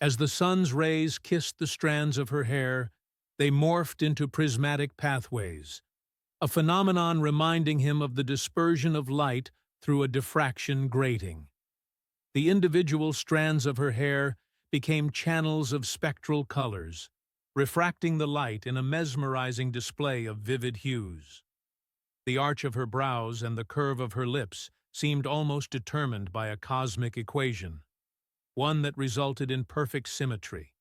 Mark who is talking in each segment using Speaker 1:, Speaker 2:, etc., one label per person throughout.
Speaker 1: As the sun's rays kissed the strands of her hair, they morphed into prismatic pathways, a phenomenon reminding him of the dispersion of light through a diffraction grating. The individual strands of her hair became channels of spectral colors, refracting the light in a mesmerizing display of vivid hues. The arch of her brows and the curve of her lips seemed almost determined by a cosmic equation, one that resulted in perfect symmetry,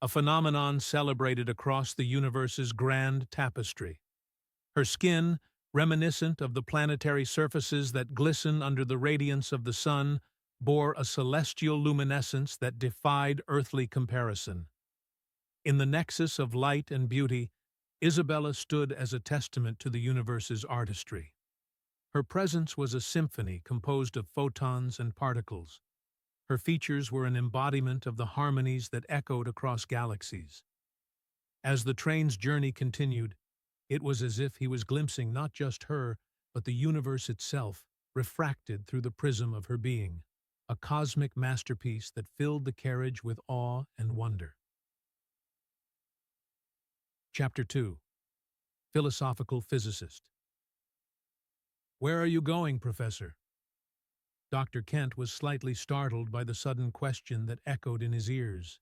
Speaker 1: a phenomenon celebrated across the universe's grand tapestry. Her skin, reminiscent of the planetary surfaces that glisten under the radiance of the sun, bore a celestial luminescence that defied earthly comparison. In the nexus of light and beauty, Isabella stood as a testament to the universe's artistry. Her presence was a symphony composed of photons and particles. Her features were an embodiment of the harmonies that echoed across galaxies. As the train's journey continued, it was as if he was glimpsing not just her, but the universe itself, refracted through the prism of her being, a cosmic masterpiece that filled the carriage with awe and wonder. Chapter 2. Philosophical Physicist. "Where are you going, Professor?" Dr. Kent was slightly startled by the sudden question that echoed in his ears.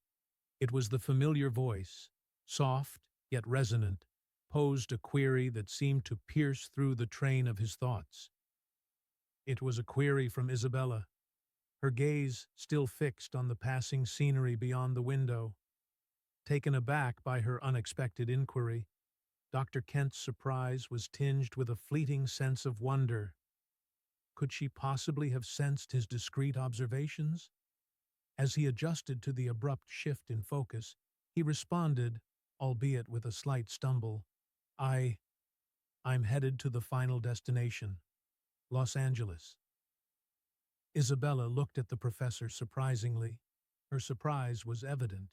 Speaker 1: It was the familiar voice, soft yet resonant, posed a query that seemed to pierce through the train of his thoughts. It was a query from Isabella, her gaze still fixed on the passing scenery beyond the window. Taken aback by her unexpected inquiry, Dr. Kent's surprise was tinged with a fleeting sense of wonder. Could she possibly have sensed his discreet observations? As he adjusted to the abrupt shift in focus, he responded, albeit with a slight stumble, I'm headed to the final destination, Los Angeles." Isabella looked at the professor surprisingly. Her surprise was evident.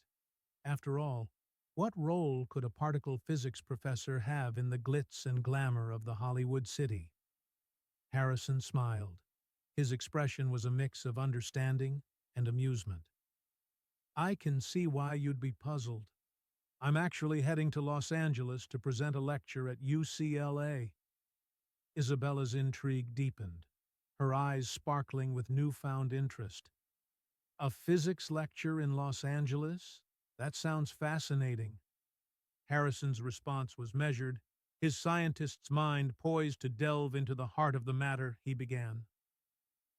Speaker 1: After all, what role could a particle physics professor have in the glitz and glamour of the Hollywood city? Harrison smiled. His expression was a mix of understanding and amusement. "I can see why you'd be puzzled. I'm actually heading to Los Angeles to present a lecture at UCLA." Isabella's intrigue deepened, her eyes sparkling with newfound interest. "A physics lecture in Los Angeles? That sounds fascinating." Harrison's response was measured, his scientist's mind poised to delve into the heart of the matter. He began.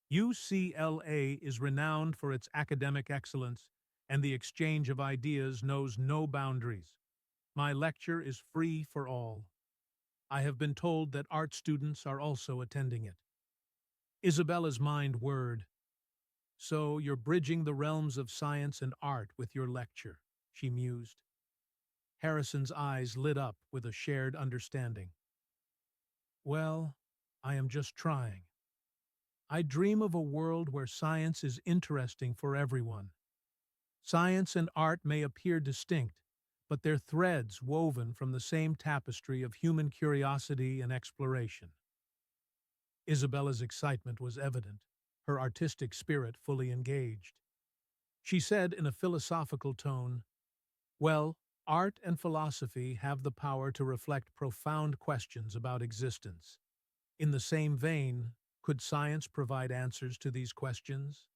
Speaker 1: "UCLA is renowned for its academic excellence, and the exchange of ideas knows no boundaries. My lecture is free for all. I have been told that art students are also attending it." Isabella's mind whirred. "So you're bridging the realms of science and art with your lecture," she mused. Harrison's eyes lit up with a shared understanding. "Well, I am just trying. I dream of a world where science is interesting for everyone. Science and art may appear distinct, but they're threads woven from the same tapestry of human curiosity and exploration." Isabella's excitement was evident, her artistic spirit fully engaged. She said in a philosophical tone, "Well, art and philosophy have the power to reflect profound questions about existence. In the same vein, could science provide answers to these questions?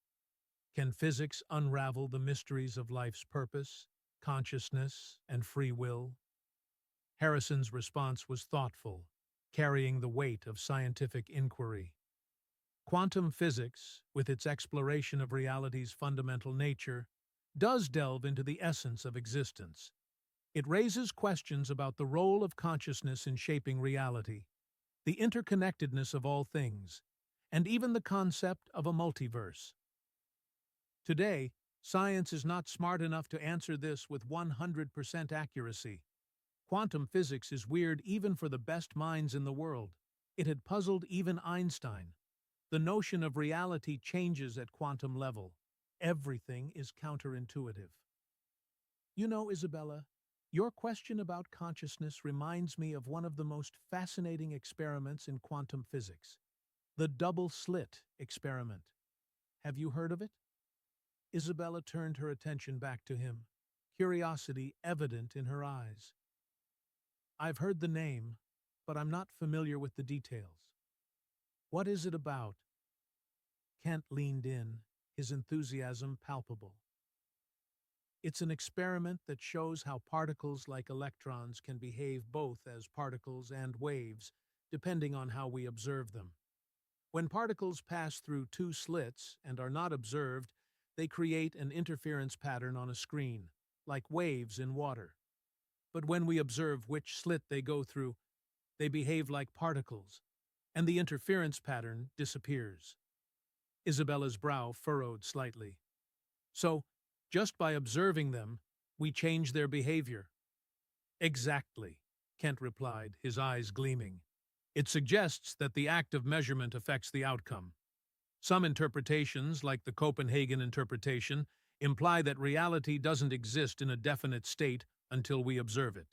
Speaker 1: Can physics unravel the mysteries of life's purpose, consciousness, and free will?" Harrison's response was thoughtful, carrying the weight of scientific inquiry. Quantum physics, with its exploration of reality's fundamental nature, does delve into the essence of existence. It raises questions about the role of consciousness in shaping reality, the interconnectedness of all things, and even the concept of a multiverse. Today, science is not smart enough to answer this with 100% accuracy. Quantum physics is weird even for the best minds in the world. It had puzzled even Einstein. The notion of reality changes at quantum level. Everything is counterintuitive. You know, Isabella, your question about consciousness reminds me of one of the most fascinating experiments in quantum physics, the double-slit experiment. Have you heard of it? Isabella turned her attention back to him, curiosity evident in her eyes. I've heard the name, but I'm not familiar with the details. What is it about? Kent leaned in, his enthusiasm palpable. It's an experiment that shows how particles like electrons can behave both as particles and waves, depending on how we observe them. When particles pass through two slits and are not observed, they create an interference pattern on a screen, like waves in water. But when we observe which slit they go through, they behave like particles, and the interference pattern disappears. Isabella's brow furrowed slightly. So, just by observing them, we change their behavior. Exactly, Kent replied, his eyes gleaming. It suggests that the act of measurement affects the outcome. Some interpretations, like the Copenhagen interpretation, imply that reality doesn't exist in a definite state until we observe it.